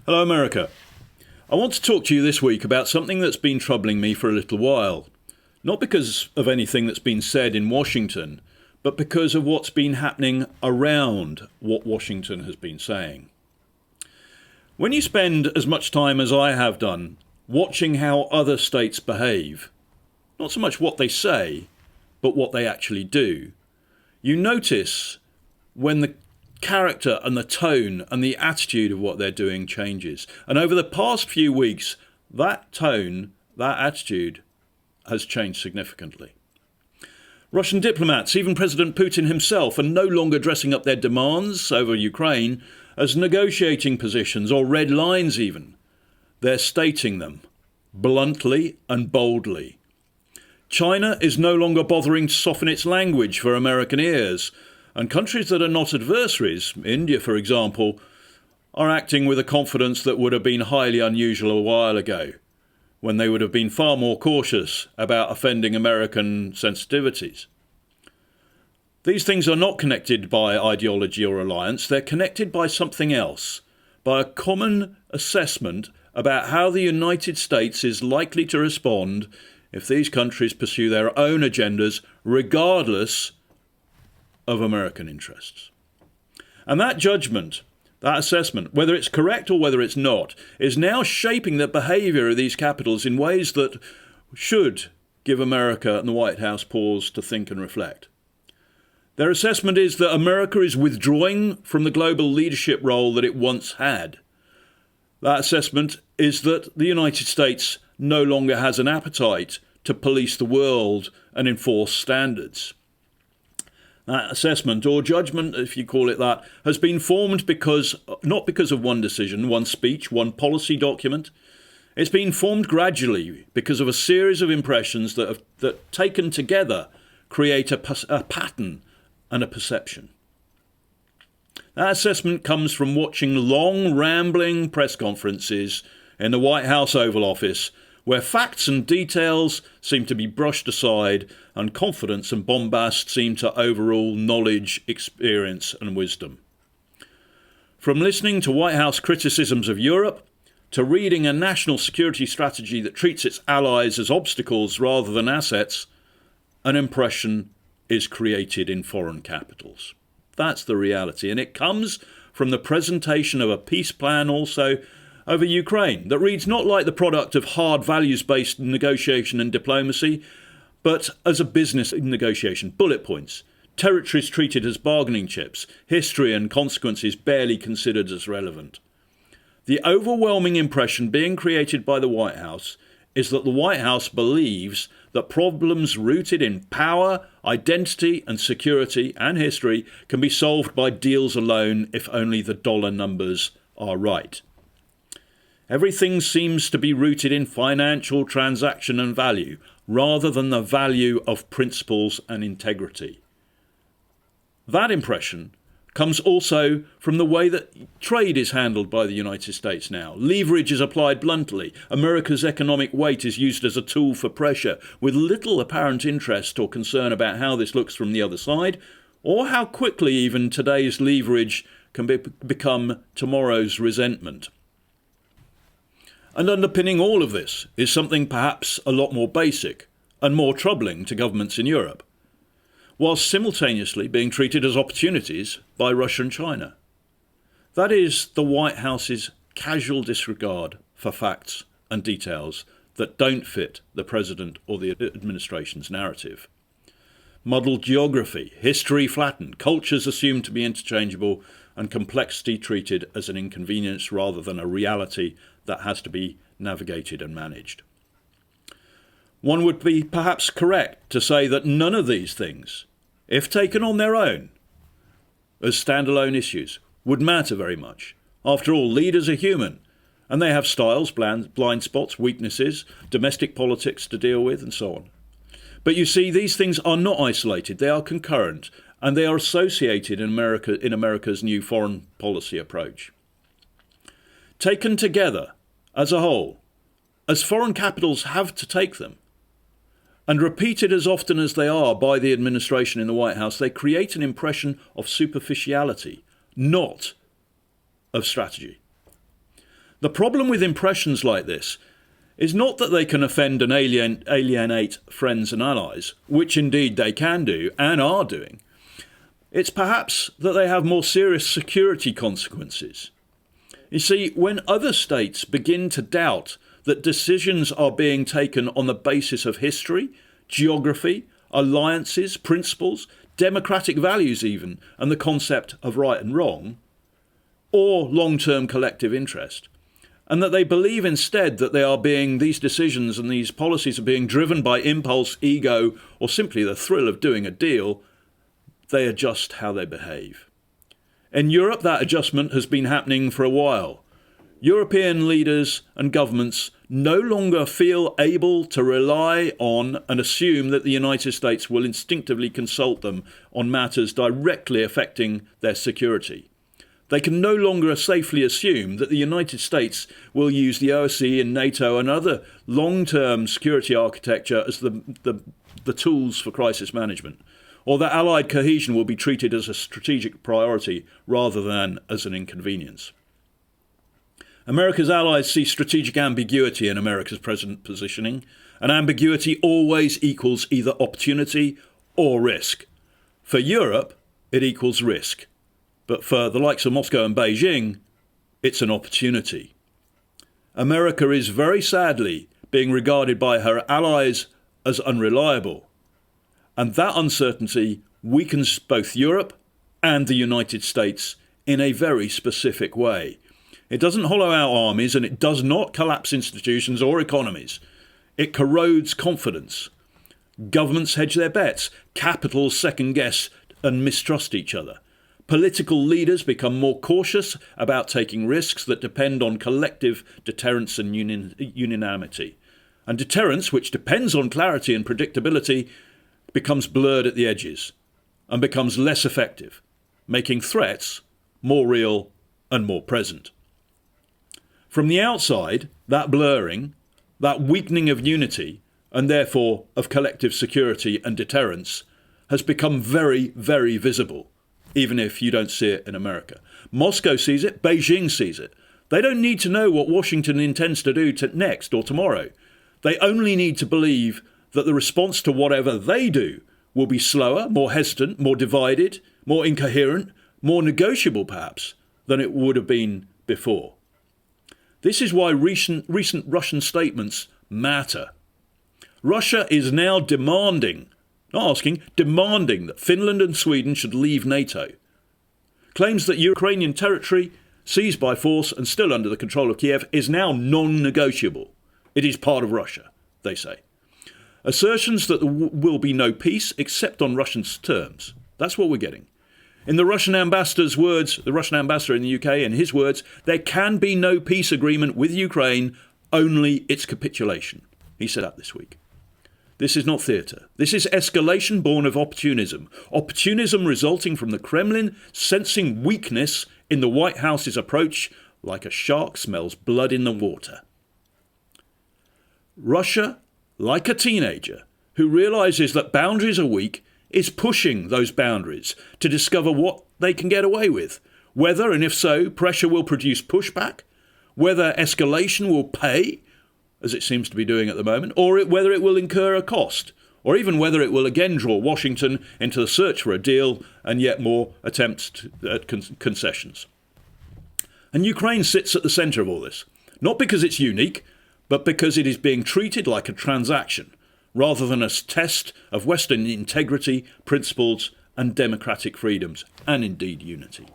Hello, America. I want to talk to you this week about something that's been troubling me for a little while. Not because of anything that's been said in Washington, but because of what's been happening around what Washington has been saying. When you spend as much time as I have done watching how other states behave, not so much what they say, but what they actually do, you notice when the character and the tone and the attitude of what they're doing changes. And over the past few weeks, that tone, that attitude has changed significantly. Russian diplomats, even President Putin himself, are no longer dressing up their demands over Ukraine as negotiating positions or red lines even. They're stating them bluntly and boldly. China is no longer bothering to soften its language for American ears, and countries that are not adversaries, India for example, are acting with a confidence that would have been highly unusual a while ago, when they would have been far more cautious about offending American sensitivities. These things are not connected by ideology or alliance, they're connected by something else, by a common assessment about how the United States is likely to respond if these countries pursue their own agendas regardless of American interests. And that judgment, that assessment, whether it's correct or whether it's not, is now shaping the behaviour of these capitals in ways that should give America and the White House pause to think and reflect. Their assessment is that America is withdrawing from the global leadership role that it once had. That assessment is that the United States no longer has an appetite to police the world and enforce standards. That assessment, or judgment, if you call it that, has been formed not because of one decision, one speech, one policy document. It's been formed gradually because of a series of impressions that taken together create a pattern and a perception. That assessment comes from watching long, rambling press conferences in the White House Oval Office, where facts and details seem to be brushed aside and confidence and bombast seem to overrule knowledge, experience and wisdom. From listening to White House criticisms of Europe, to reading a national security strategy that treats its allies as obstacles rather than assets, an impression is created in foreign capitals. That's the reality, and it comes from the presentation of a peace plan also over Ukraine that reads not like the product of hard values-based negotiation and diplomacy, but as a business negotiation, bullet points, territories treated as bargaining chips, history and consequences barely considered as relevant. The overwhelming impression being created by the White House is that the White House believes that problems rooted in power, identity and security and history can be solved by deals alone if only the dollar numbers are right. Everything seems to be rooted in financial transaction and value, rather than the value of principles and integrity. That impression comes also from the way that trade is handled by the United States now. Leverage is applied bluntly. America's economic weight is used as a tool for pressure, with little apparent interest or concern about how this looks from the other side, or how quickly even today's leverage can become tomorrow's resentment. And underpinning all of this is something perhaps a lot more basic and more troubling to governments in Europe, whilst simultaneously being treated as opportunities by Russia and China. That is the White House's casual disregard for facts and details that don't fit the President or the administration's narrative. Muddled geography, history flattened, cultures assumed to be interchangeable, and complexity treated as an inconvenience rather than a reality that has to be navigated and managed. One would be perhaps correct to say that none of these things, if taken on their own, as standalone issues, would matter very much. After all, leaders are human, and they have styles, blind spots, weaknesses, domestic politics to deal with, and so on. But you see, these things are not isolated, they are concurrent, and they are associated in America's new foreign policy approach. Taken together, as a whole, as foreign capitals have to take them, and repeated as often as they are by the administration in the White House, they create an impression of superficiality, not of strategy. The problem with impressions like this is not that they can offend and alienate friends and allies, which indeed they can do and are doing. It's perhaps that they have more serious security consequences. You see, when other states begin to doubt that decisions are being taken on the basis of history, geography, alliances, principles, democratic values even, and the concept of right and wrong, or long-term collective interest, and that they believe instead that these decisions and these policies are being driven by impulse, ego, or simply the thrill of doing a deal, they adjust how they behave. In Europe, that adjustment has been happening for a while. European leaders and governments no longer feel able to rely on and assume that the United States will instinctively consult them on matters directly affecting their security. They can no longer safely assume that the United States will use the OSCE and NATO and other long-term security architecture as the tools for crisis management, or that Allied cohesion will be treated as a strategic priority rather than as an inconvenience. America's allies see strategic ambiguity in America's present positioning, and ambiguity always equals either opportunity or risk. For Europe, it equals risk. But for the likes of Moscow and Beijing, it's an opportunity. America is very sadly being regarded by her allies as unreliable. And that uncertainty weakens both Europe and the United States in a very specific way. It doesn't hollow out armies, and it does not collapse institutions or economies. It corrodes confidence. Governments hedge their bets. Capitals second guess and mistrust each other. Political leaders become more cautious about taking risks that depend on collective deterrence and unanimity. And deterrence, which depends on clarity and predictability, becomes blurred at the edges and becomes less effective, making threats more real and more present. From the outside, that blurring, that weakening of unity, and therefore of collective security and deterrence, has become very, very visible, even if you don't see it in America. Moscow sees it, Beijing sees it. They don't need to know what Washington intends to do next or tomorrow. They only need to believe that the response to whatever they do will be slower, more hesitant, more divided, more incoherent, more negotiable perhaps, than it would have been before. This is why recent Russian statements matter. Russia is now demanding, not asking, demanding that Finland and Sweden should leave NATO. Claims that Ukrainian territory, seized by force and still under the control of Kiev, is now non-negotiable. It is part of Russia, they say. Assertions that there will be no peace except on Russian terms. That's what we're getting. In the Russian ambassador's words, the Russian ambassador in the UK, in his words, there can be no peace agreement with Ukraine, only its capitulation. He said that this week. This is not theatre. This is escalation born of opportunism. Opportunism resulting from the Kremlin sensing weakness in the White House's approach, like a shark smells blood in the water. Russia, like a teenager who realises that boundaries are weak, is pushing those boundaries to discover what they can get away with. Whether, and if so, pressure will produce pushback, whether escalation will pay, as it seems to be doing at the moment, or whether it will incur a cost, or even whether it will again draw Washington into the search for a deal and yet more attempts at concessions. And Ukraine sits at the centre of all this, not because it's unique, but because it is being treated like a transaction, rather than a test of Western integrity, principles and democratic freedoms, and indeed unity.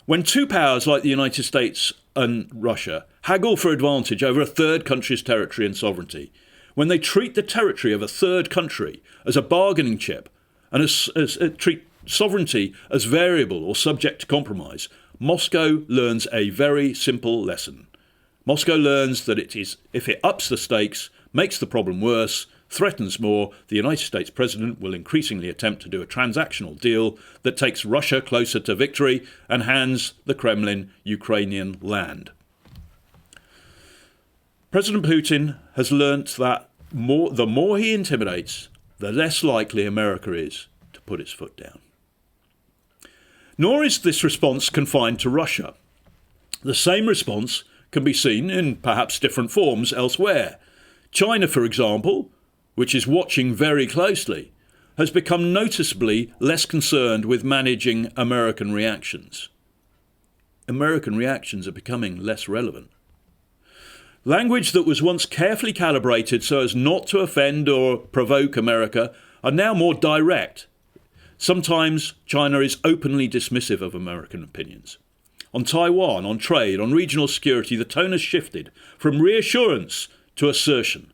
When two powers like the United States and Russia haggle for advantage over a third country's territory and sovereignty, when they treat the territory of a third country as a bargaining chip and treat sovereignty as variable or subject to compromise, Moscow learns a very simple lesson. Moscow learns that if it ups the stakes, makes the problem worse, threatens more, the United States president will increasingly attempt to do a transactional deal that takes Russia closer to victory and hands the Kremlin Ukrainian land. President Putin has learnt that the more he intimidates, the less likely America is to put its foot down. Nor is this response confined to Russia. The same response can be seen in perhaps different forms elsewhere. China, for example, which is watching very closely, has become noticeably less concerned with managing American reactions. American reactions are becoming less relevant. Language that was once carefully calibrated so as not to offend or provoke America are now more direct. Sometimes China is openly dismissive of American opinions. On Taiwan, on trade, on regional security, the tone has shifted from reassurance to assertion.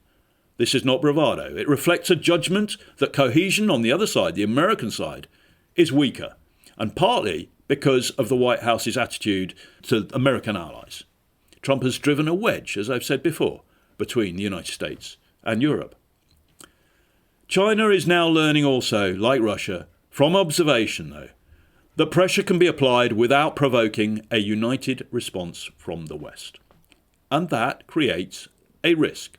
This is not bravado. It reflects a judgment that cohesion on the other side, the American side, is weaker, and partly because of the White House's attitude to American allies. Trump has driven a wedge, as I've said before, between the United States and Europe. China is now learning also, like Russia, from observation though, that pressure can be applied without provoking a united response from the West. And that creates a risk.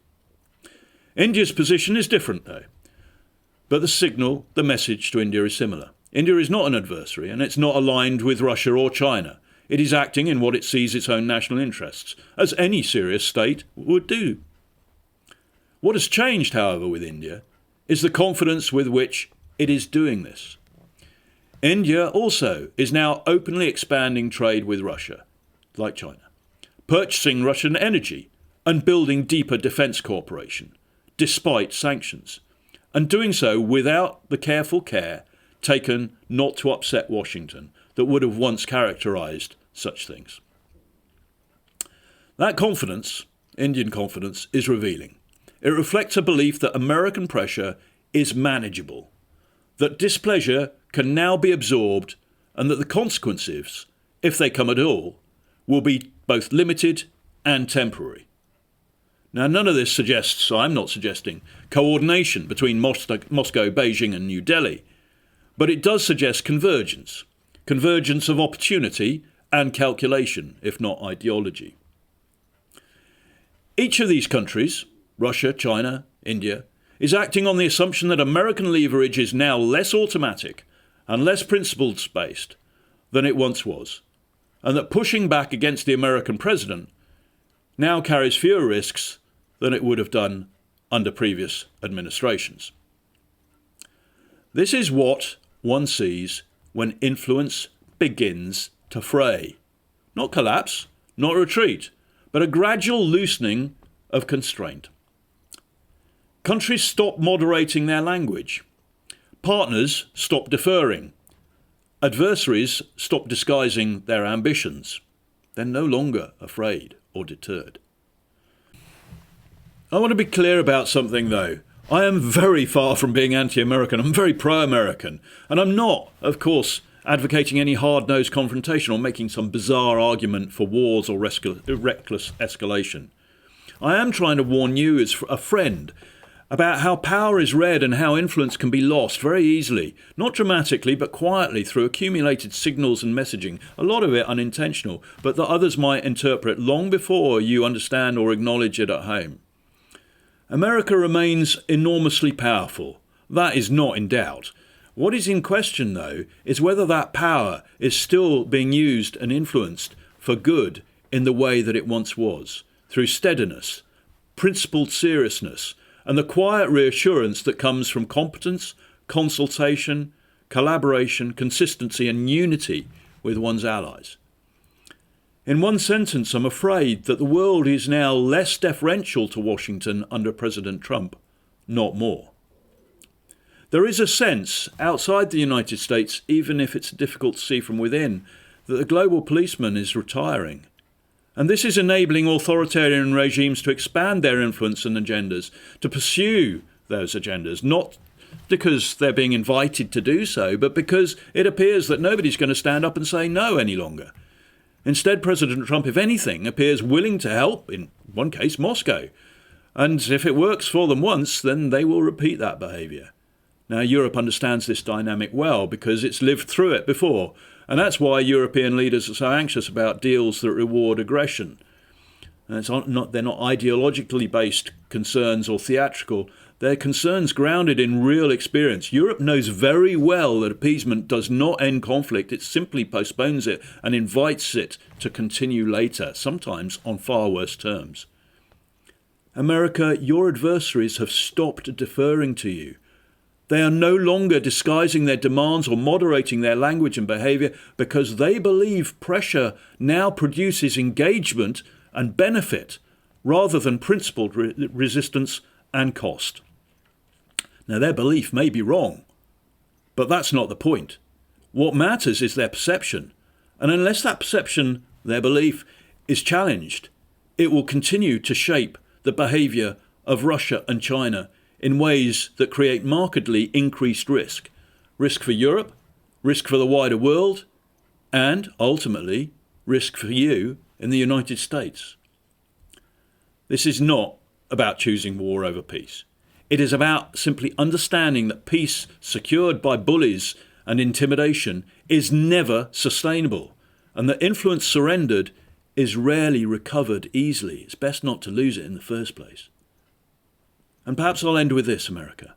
India's position is different though, but the signal, the message to India is similar. India is not an adversary and it's not aligned with Russia or China. It is acting in what it sees its own national interests, as any serious state would do. What has changed, however, with India is the confidence with which it is doing this. India also is now openly expanding trade with Russia, like China, purchasing Russian energy and building deeper defence cooperation, despite sanctions, and doing so without the careful care taken not to upset Washington that would have once characterised such things. That confidence, Indian confidence, is revealing. It reflects a belief that American pressure is manageable, that displeasure can now be absorbed, and that the consequences, if they come at all, will be both limited and temporary. Now, none of this suggests, I'm not suggesting, coordination between Moscow, Beijing and New Delhi, but it does suggest convergence of opportunity and calculation, if not ideology. Each of these countries, Russia, China, India, is acting on the assumption that American leverage is now less automatic and less principles-based than it once was, and that pushing back against the American president now carries fewer risks than it would have done under previous administrations. This is what one sees when influence begins to fray. Not collapse, not retreat, but a gradual loosening of constraint. Countries stop moderating their language. Partners stop deferring. Adversaries stop disguising their ambitions. They're no longer afraid or deterred. I want to be clear about something though. I am very far from being anti-American. I'm very pro-American. And I'm not, of course, advocating any hard-nosed confrontation or making some bizarre argument for wars or reckless escalation. I am trying to warn you as a friend about how power is read and how influence can be lost very easily, not dramatically but quietly through accumulated signals and messaging, a lot of it unintentional, but that others might interpret long before you understand or acknowledge it at home. America remains enormously powerful. That is not in doubt. What is in question, though, is whether that power is still being used and influenced for good in the way that it once was, through steadiness, principled seriousness, and the quiet reassurance that comes from competence, consultation, collaboration, consistency, and unity with one's allies. In one sentence, I'm afraid that the world is now less deferential to Washington under President Trump, not more. There is a sense outside the United States, even if it's difficult to see from within, that the global policeman is retiring. And this is enabling authoritarian regimes to expand their influence and agendas, to pursue those agendas, not because they're being invited to do so, but because it appears that nobody's going to stand up and say no any longer. Instead, President Trump, if anything, appears willing to help, in one case, Moscow. And if it works for them once, then they will repeat that behaviour. Now, Europe understands this dynamic well because it's lived through it before. And that's why European leaders are so anxious about deals that reward aggression. And they're not ideologically based concerns or theatrical. They're concerns grounded in real experience. Europe knows very well that appeasement does not end conflict. It simply postpones it and invites it to continue later, sometimes on far worse terms. America, your adversaries have stopped deferring to you. They are no longer disguising their demands or moderating their language and behaviour because they believe pressure now produces engagement and benefit rather than principled resistance and cost. Now, their belief may be wrong, but that's not the point. What matters is their perception, and unless that perception, their belief, is challenged, it will continue to shape the behaviour of Russia and China in ways that create markedly increased risk. Risk for Europe, risk for the wider world, and, ultimately, risk for you in the United States. This is not about choosing war over peace. It is about simply understanding that peace secured by bullies and intimidation is never sustainable, and that influence surrendered is rarely recovered easily. It's best not to lose it in the first place. And perhaps I'll end with this, America.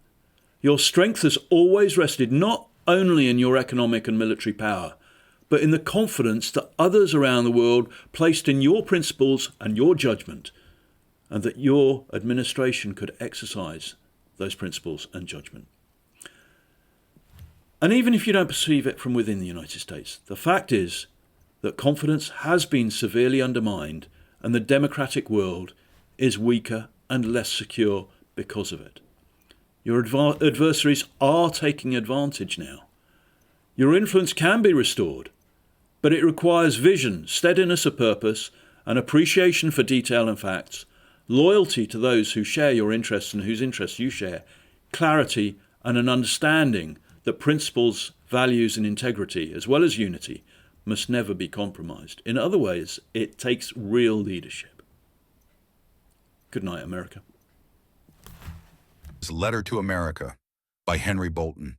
Your strength has always rested not only in your economic and military power, but in the confidence that others around the world placed in your principles and your judgment, and that your administration could exercise those principles and judgment. And even if you don't perceive it from within the United States, the fact is that confidence has been severely undermined and the democratic world is weaker and less secure because of it. Your adversaries are taking advantage now. Your influence can be restored, but it requires vision, steadiness of purpose, an appreciation for detail and facts, loyalty to those who share your interests and whose interests you share, clarity and an understanding that principles, values and integrity, as well as unity, must never be compromised. In other ways, it takes real leadership. Good night, America. Letter to America by Henry Bolton.